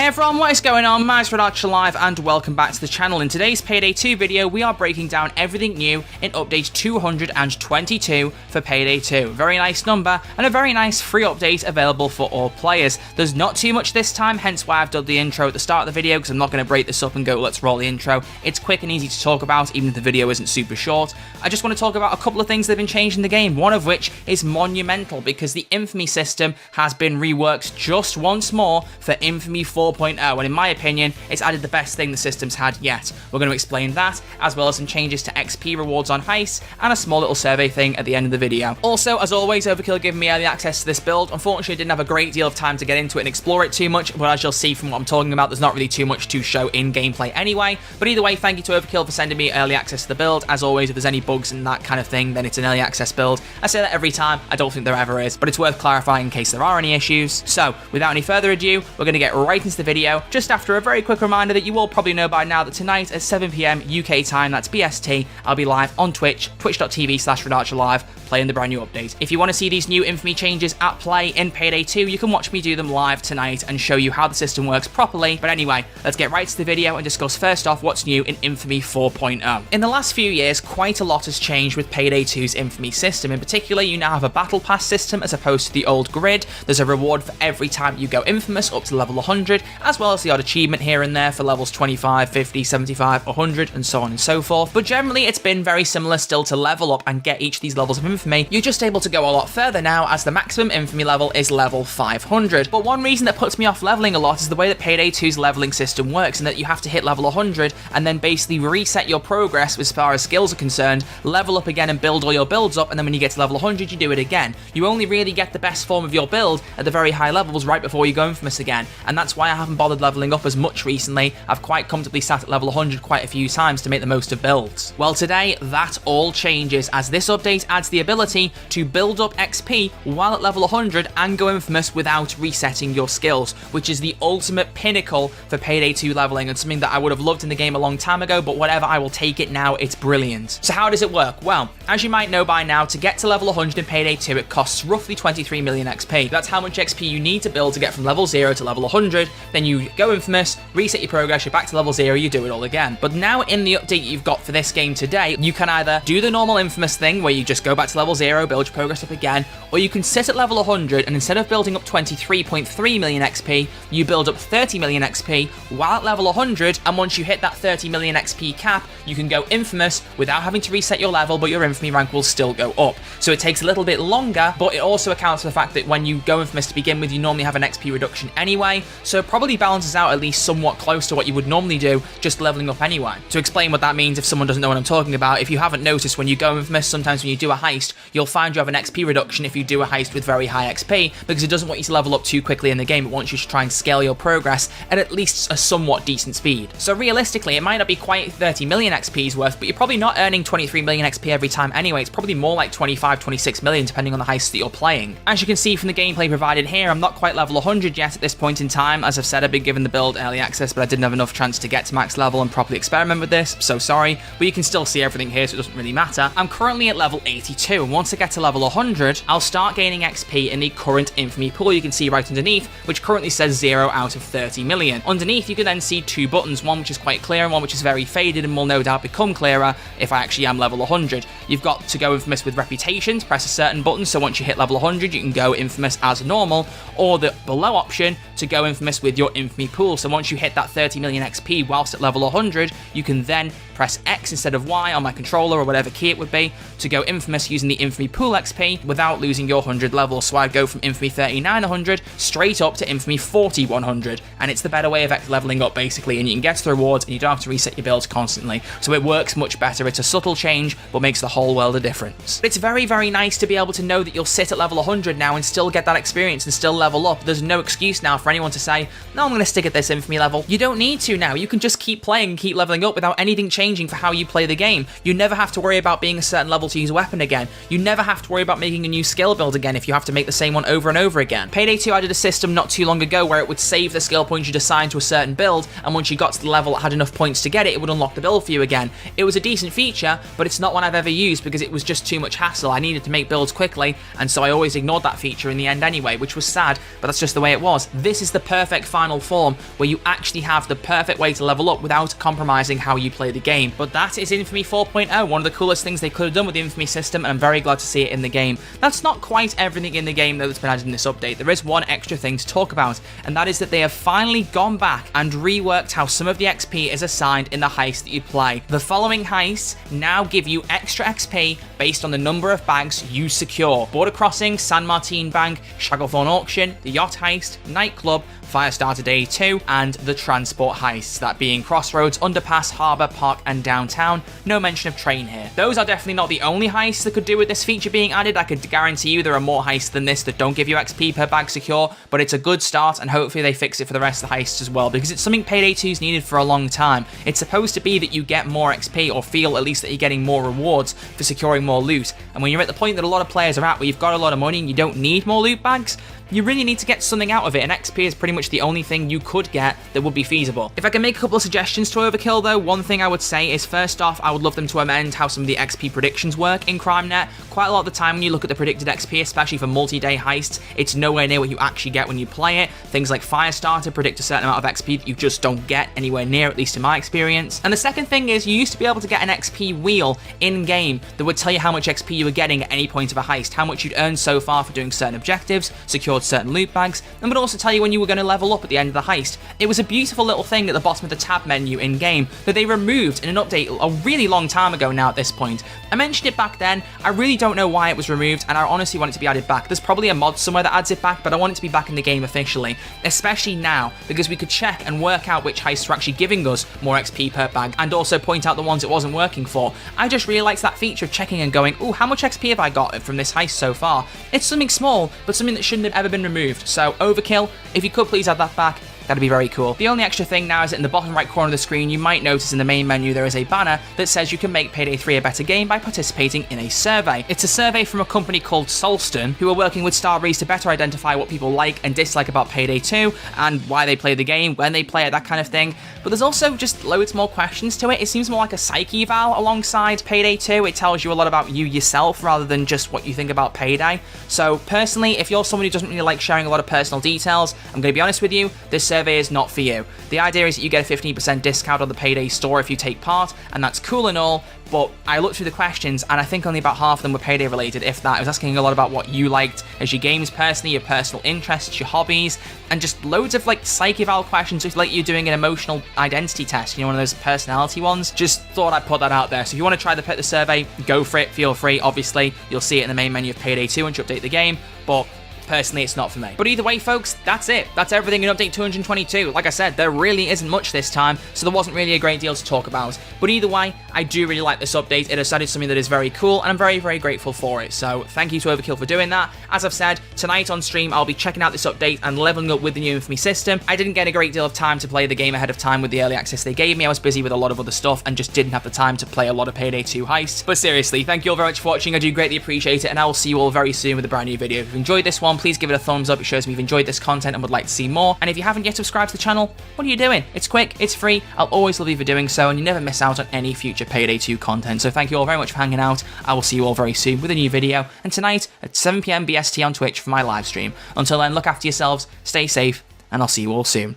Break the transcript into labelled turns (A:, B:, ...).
A: everyone, what is going on? MrWombat live and welcome back to the channel. In today's Payday 2 video, we are breaking down everything new in update 222 for Payday 2. Very nice number and a very nice free update available for all players. There's not too much this time, hence why I've done the intro at the start of the video, because I'm not going to break this up and go, let's roll the intro. It's quick and easy to talk about, even if the video isn't super short. I just want to talk about a couple of things that have been changed in the game, one of which is monumental, because the Infamy system has been reworked just once more for Infamy 4.0, and in my opinion, it's added the best thing the system's had yet. We're going to explain that, as well as some changes to XP rewards on heists, and a small little survey thing at the end of the video. Also, as always, Overkill giving me early access to this build. Unfortunately, I didn't have a great deal of time to get into it and explore it too much, but as you'll see from what I'm talking about, there's not really too much to show in gameplay anyway. But either way, thank you to Overkill for sending me early access to the build. As always, if there's any bugs and that kind of thing, then it's an early access build. I say that every time, I don't think there ever is, but it's worth clarifying in case there are any issues. So, without any further ado, we're going to get right into the video, just after a very quick reminder that you all probably know by now that tonight at 7 PM UK time, that's BST, I'll be live on Twitch, twitch.tv/RedarcherLive, playing the brand new update. If you want to see these new Infamy changes at play in Payday 2, you can watch me do them live tonight and show you how the system works properly. But anyway, let's get right to the video and discuss first off what's new in Infamy 4.0. In the last few years, quite a lot has changed with Payday 2's Infamy system. In particular, you now have a battle pass system as opposed to the old grid. There's a reward for every time you go infamous up to level 100, as well as the odd achievement here and there for levels 25, 50, 75, 100, and so on and so forth. But generally, it's been very similar still to level up and get each of these levels of Infamy. You're just able to go a lot further now, as the maximum Infamy level is level 500. But one reason that puts me off leveling a lot is the way that Payday 2's leveling system works, and that you have to hit level 100 and then basically reset your progress as far as skills are concerned, level up again and build all your builds up, and then when you get to level 100 you do it again. You only really get the best form of your build at the very high levels right before you go infamous again, and that's why I haven't bothered leveling up as much recently. I've quite comfortably sat at level 100 quite a few times to make the most of builds. Well, today that all changes, as this update adds the ability to build up XP while at level 100 and go infamous without resetting your skills, which is the ultimate pinnacle for Payday 2 leveling, and something that I would have loved in the game a long time ago, but whatever, I will take it now. It's brilliant. So how does it work? Well, as you might know by now, to get to level 100 in Payday 2, it costs roughly 23 million XP. That's how much XP you need to build to get from level 0 to level 100. Then you go infamous, reset your progress, you're back to level 0, you do it all again. But now in the update you've got for this game today, you can either do the normal infamous thing where you just go back to level 0, build your progress up again, or you can sit at level 100 and instead of building up 23.3 million XP, you build up 30 million XP while at level 100, and once you hit that 30 million XP cap, you can go infamous without having to reset your level, but your infamy rank will still go up. So it takes a little bit longer, but it also accounts for the fact that when you go infamous to begin with, you normally have an XP reduction anyway, so it probably balances out at least somewhat close to what you would normally do just leveling up anyway. To explain what that means, if someone doesn't know what I'm talking about, if you haven't noticed, when you go infamous, sometimes when you do a heist, you'll find you have an XP reduction if you do a heist with very high XP, because it doesn't want you to level up too quickly in the game. It wants you to try and scale your progress at least a somewhat decent speed. So realistically, it might not be quite 30 million XP's worth, but you're probably not earning 23 million XP every time anyway. It's probably more like 25, 26 million, depending on the heists that you're playing. As you can see from the gameplay provided here, I'm not quite level 100 yet at this point in time. As I've said, I've been given the build early access, but I didn't have enough chance to get to max level and properly experiment with this, so sorry, but you can still see everything here, so it doesn't really matter. I'm currently at level 82, and once I get to level 100, I'll start gaining XP in the current Infamy pool you can see right underneath, which currently says 0 out of 30 million. Underneath, you can then see two buttons, one which is quite clear and one which is very faded and will no doubt become clearer if I actually am level 100. You've got to go infamous with reputations, press a certain button, so once you hit level 100, you can go infamous as normal, or the below option to go infamous with your Infamy pool. So once you hit that 30 million XP whilst at level 100, you can then press X instead of Y on my controller or whatever key it would be to go infamous using the Infamy pool XP without losing your 100 level. So I'd go from Infamy 39 100 straight up to Infamy 40 100, and it's the better way of leveling up basically, and you can get the rewards and you don't have to reset your builds constantly. So it works much better. It's a subtle change, but makes the whole world a difference. But it's very, very nice to be able to know that you'll sit at level 100 now and still get that experience and still level up. There's no excuse now for anyone to say, no, I'm going to stick at this Infamy level. You don't need to now. You can just keep playing and keep leveling up without anything changing for how you play the game. You never have to worry about being a certain level to use a weapon again. You never have to worry about making a new skill build again if you have to make the same one over and over again. Payday 2 added a system not too long ago where it would save the skill points you'd assigned to a certain build, and once you got to the level that had enough points to get it, it would unlock the build for you again. It was a decent feature, but it's not one I've ever used because it was just too much hassle. I needed to make builds quickly, and so I always ignored that feature in the end anyway, which was sad, but that's just the way it was. This this is the perfect final form where you actually have the perfect way to level up without compromising how you play the game. But that is Infamy 4.0, one of the coolest things they could have done with the Infamy system, and I'm very glad to see it in the game. That's not quite everything in the game though that's been added in this update. There is one extra thing to talk about, and that is that they have finally gone back and reworked how some of the XP is assigned in the heist that you play. The following heists now give you extra XP based on the number of bags you secure: Border Crossing, San Martin Bank, Shacklethorne Auction, the Yacht Heist, Nightclub, Firestarter Day 2, and the Transport Heists, that being Crossroads, Underpass, Harbour, Park, and Downtown. No mention of Train here. Those are definitely not the only heists that could do with this feature being added. I could guarantee you there are more heists than this that don't give you XP per bag secure, but it's a good start, and hopefully they fix it for the rest of the heists as well, because it's something Payday 2's needed for a long time. It's supposed to be that you get more XP, or feel at least that you're getting more rewards for securing more loot, and when you're at the point that a lot of players are at where you've got a lot of money and you don't need more loot bags, you really need to get something out of it, and XP is pretty much the only thing you could get that would be feasible. If I can make a couple of suggestions to Overkill though, one thing I would say is, first off, I would love them to amend how some of the XP predictions work in CrimeNet. Quite a lot of the time when you look at the predicted XP, especially for multi-day heists, it's nowhere near what you actually get when you play it. Things like Firestarter predict a certain amount of XP that you just don't get anywhere near, at least in my experience. And the second thing is, you used to be able to get an XP wheel in-game that would tell you how much XP you were getting at any point of a heist, how much you'd earned so far for doing certain objectives, secured certain loot bags, and would also tell you when you were going to level up at the end of the heist. It was a beautiful little thing at the bottom of the tab menu in-game that they removed in an update a really long time ago now at this point. I mentioned it back then, I really don't know why it was removed, and I honestly want it to be added back. There's probably a mod somewhere that adds it back, but I want it to be back in the game officially, especially now, because we could check and work out which heists are actually giving us more XP per bag, and also point out the ones it wasn't working for. I just really liked that feature of checking and going, ooh, how much XP have I got from this heist so far? It's something small, but something that shouldn't have ever been removed. So Overkill, if you could please add that back, that'd be very cool. The only extra thing now is that in the bottom right corner of the screen, you might notice in the main menu there is a banner that says you can make Payday 3 a better game by participating in a survey. It's a survey from a company called Solston, who are working with Starbreeze to better identify what people like and dislike about Payday 2, and why they play the game, when they play it, that kind of thing. But there's also just loads more questions to it. It seems more like a psych eval alongside Payday 2. It tells you a lot about you yourself rather than just what you think about Payday. So personally, if you're someone who doesn't really like sharing a lot of personal details, I'm going to be honest with you, this survey is not for you. The idea is that you get a 15% discount on the Payday store if you take part, and that's cool and all, but I looked through the questions and I think only about half of them were Payday related, if that. It was asking a lot about what you liked as your games personally, your personal interests, your hobbies, and just loads of like psych eval questions, just like you're doing an emotional identity test, you know, one of those personality ones. Just thought I'd put that out there. So if you want to try the survey, go for it, feel free. Obviously, you'll see it in the main menu of Payday 2 once you update the game, but personally, it's not for me. But either way, folks, that's it. That's everything in Update 222. Like I said, there really isn't much this time, so there wasn't really a great deal to talk about. But either way, I do really like this update. It has added something that is very cool, and I'm very, very grateful for it. So thank you to Overkill for doing that. As I've said, tonight on stream, I'll be checking out this update and leveling up with the new Infamy system. I didn't get a great deal of time to play the game ahead of time with the early access they gave me. I was busy with a lot of other stuff and just didn't have the time to play a lot of Payday 2 Heists. But seriously, thank you all very much for watching. I do greatly appreciate it, and I will see you all very soon with a brand new video. If you've enjoyed this one, please give it a thumbs up. It shows me you've enjoyed this content and would like to see more. And if you haven't yet subscribed to the channel, what are you doing? It's quick, it's free, I'll always love you for doing so, and you never miss out on any future Payday 2 content. So thank you all very much for hanging out. I will see you all very soon with a new video, and tonight at 7 PM BST on Twitch for my live stream. Until then, look after yourselves, stay safe, and I'll see you all soon.